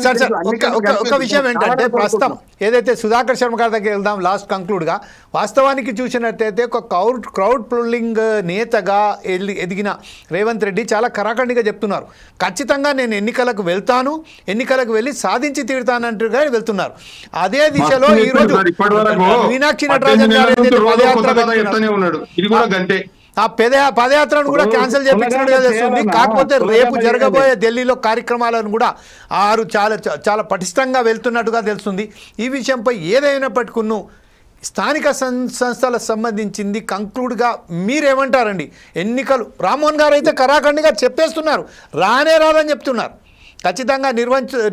Sir sir ఒక విషయం ఏంటంటే ప్రస్తుతం ఏదైతే సుధాకర్ శర్మ గారి దగ్గర వెళ్దాం లాస్ట్ కంక్లూడ్గా వాస్తవానికి చూసినట్టయితే ఒక క్రౌడ్ పుల్లింగ్ నేతగా ఎదిగిన రేవంత్ రెడ్డి చాలా కరాఖండిగా చెప్తున్నారు. ఖచ్చితంగా నేను ఎన్నికలకు వెళ్తాను, ఎన్నికలకు వెళ్ళి సాధించి తీరుతానంటుగా వెళ్తున్నారు. అదే దిశలో ఈరోజు మీనాక్షి నటరాజన్ గారు ఆ పదయాత్రను కూడా క్యాన్సిల్ చేయించినట్టుగా తెలుస్తుంది. కాకపోతే రేపు జరగబోయే ఢిల్లీలో కార్యక్రమాలను కూడా చాలా పటిష్టంగా వెళ్తున్నట్టుగా తెలుస్తుంది. ఈ విషయంపై ఏదైనప్పటికీ స్థానిక సంస్థలకు సంబంధించింది కంక్లూడ్గా మీరేమంటారండి? ఎన్నికలు రామ్మోహన్ గారు అయితే కరాఖండిగా చెప్పేస్తున్నారు, రాదని చెప్తున్నారు, ఖచ్చితంగా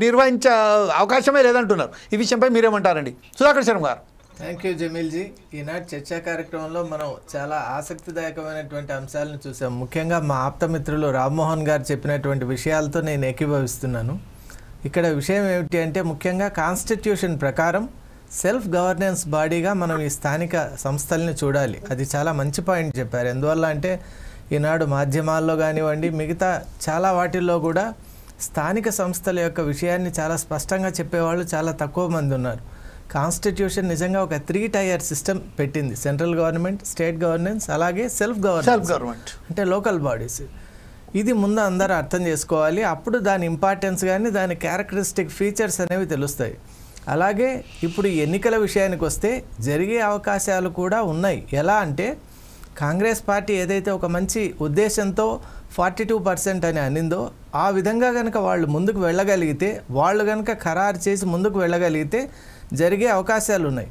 నిర్వహించే అవకాశమే లేదంటున్నారు. ఈ విషయంపై మీరేమంటారండి సుధాకర్ శర్మ గారు? థ్యాంక్ యూ జమీల్జీ. ఈనాటి చర్చా కార్యక్రమంలో మనం చాలా ఆసక్తిదాయకమైనటువంటి అంశాలను చూసాం. ముఖ్యంగా మా ఆప్తమిత్రులు రామ్మోహన్ గారు చెప్పినటువంటి విషయాలతో నేను ఏకీభవిస్తున్నాను. ఇక్కడ విషయం ఏమిటి అంటే ముఖ్యంగా కాన్స్టిట్యూషన్ ప్రకారం సెల్ఫ్ గవర్నెన్స్ బాడీగా మనం ఈ స్థానిక సంస్థల్ని చూడాలి. అది చాలా మంచి పాయింట్ చెప్పారు. ఎందువల్ల అంటే ఈనాడు మాధ్యమాల్లో కానివ్వండి, మిగతా చాలా వాటిల్లో కూడా స్థానిక సంస్థల యొక్క విషయాన్ని చాలా స్పష్టంగా చెప్పేవాళ్ళు చాలా తక్కువ మంది ఉన్నారు. కాన్స్టిట్యూషన్ నిజంగా ఒక 3 టైర్ సిస్టమ్ పెట్టింది. సెంట్రల్ గవర్నమెంట్, స్టేట్ గవర్నెన్స్, అలాగే సెల్ఫ్ గవర్నమెంట్ అంటే లోకల్ బాడీస్. ఇది ముందు అందరూ అర్థం చేసుకోవాలి. అప్పుడు దాని ఇంపార్టెన్స్ కానీ దాని క్యారెక్టరిస్టిక్ ఫీచర్స్ అనేవి తెలుస్తాయి. అలాగే ఇప్పుడు ఎన్నికల విషయానికి వస్తే జరిగే అవకాశాలు కూడా ఉన్నాయి. ఎలా అంటే కాంగ్రెస్ పార్టీ ఏదైతే ఒక మంచి ఉద్దేశంతో 42% అని అనిందో ఆ విధంగా కనుక వాళ్ళు ముందుకు వెళ్ళగలిగితే, వాళ్ళు కనుక ఖరారు చేసి ముందుకు వెళ్ళగలిగితే జరిగే అవకాశాలు ఉన్నాయి.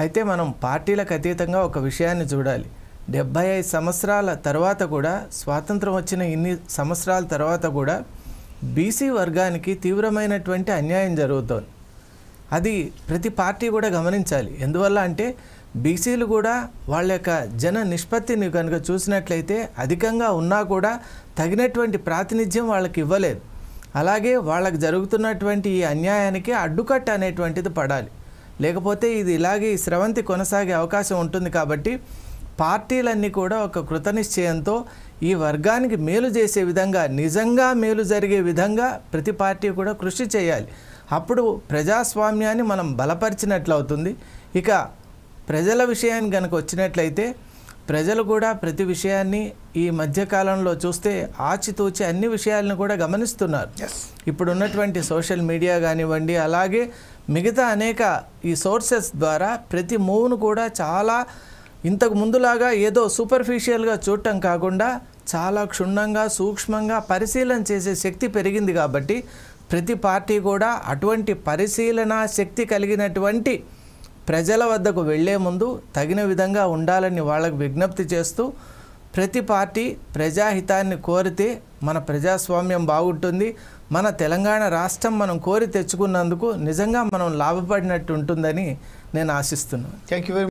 అయితే మనం పార్టీలకు అతీతంగా ఒక విషయాన్ని చూడాలి. 75 సంవత్సరాల తర్వాత కూడా, స్వాతంత్రం వచ్చిన ఇన్ని సంవత్సరాల తర్వాత కూడా బీసీ వర్గానికి తీవ్రమైనటువంటి అన్యాయం జరుగుతోంది. అది ప్రతి పార్టీ కూడా గమనించాలి. ఎందువల్ల అంటే బీసీలు కూడా వాళ్ళ యొక్క జన నిష్పత్తిని కనుక చూసినట్లయితే అధికంగా ఉన్నా కూడా తగినటువంటి ప్రాతినిధ్యం వాళ్ళకి ఇవ్వలేదు. అలాగే వాళ్ళకి జరుగుతున్నటువంటి ఈ అన్యాయానికి అడ్డుకట్ట అనేటువంటిది పడాలి. లేకపోతే ఇది ఇలాగే ఈ స్రవంతి కొనసాగే అవకాశం ఉంటుంది. కాబట్టి పార్టీలన్నీ కూడా ఒక కృతనిశ్చయంతో ఈ వర్గానికి మేలు చేసే విధంగా, నిజంగా మేలు జరిగే విధంగా ప్రతి పార్టీ కూడా కృషి చేయాలి. అప్పుడు ప్రజాస్వామ్యాన్ని మనం బలపరిచినట్లు అవుతుంది. ఇక ప్రజల విషయాన్ని కనుక వచ్చినట్లయితే ప్రజలు కూడా ప్రతి విషయాన్ని ఈ మధ్యకాలంలో చూస్తే ఆచితూచి అన్ని విషయాలను కూడా గమనిస్తున్నారు. ఇప్పుడు ఉన్నటువంటి సోషల్ మీడియా కానివ్వండి, అలాగే మిగతా అనేక ఈ సోర్సెస్ ద్వారా ప్రతి మూవ్ను కూడా చాలా ఇంతకు ముందులాగా ఏదో సూపర్ఫిషియల్గా చూడటం కాకుండా చాలా క్షుణ్ణంగా సూక్ష్మంగా పరిశీలన చేసే శక్తి పెరిగింది. కాబట్టి ప్రతి పార్టీ కూడా అటువంటి పరిశీలన శక్తి కలిగినటువంటి ప్రజల వద్దకు వెళ్లే ముందు తగిన విధంగా ఉండాలని వాళ్ళకు విజ్ఞప్తి చేస్తూ, ప్రతి పార్టీ ప్రజాహితాన్ని కోరితే మన ప్రజాస్వామ్యం బాగుంటుంది. మన తెలంగాణ రాష్ట్రం మనం కోరి తెచ్చుకున్నందుకు నిజంగా మనం లాభపడినట్టు ఉంటుందని నేను ఆశిస్తున్నాను. Thank you very much.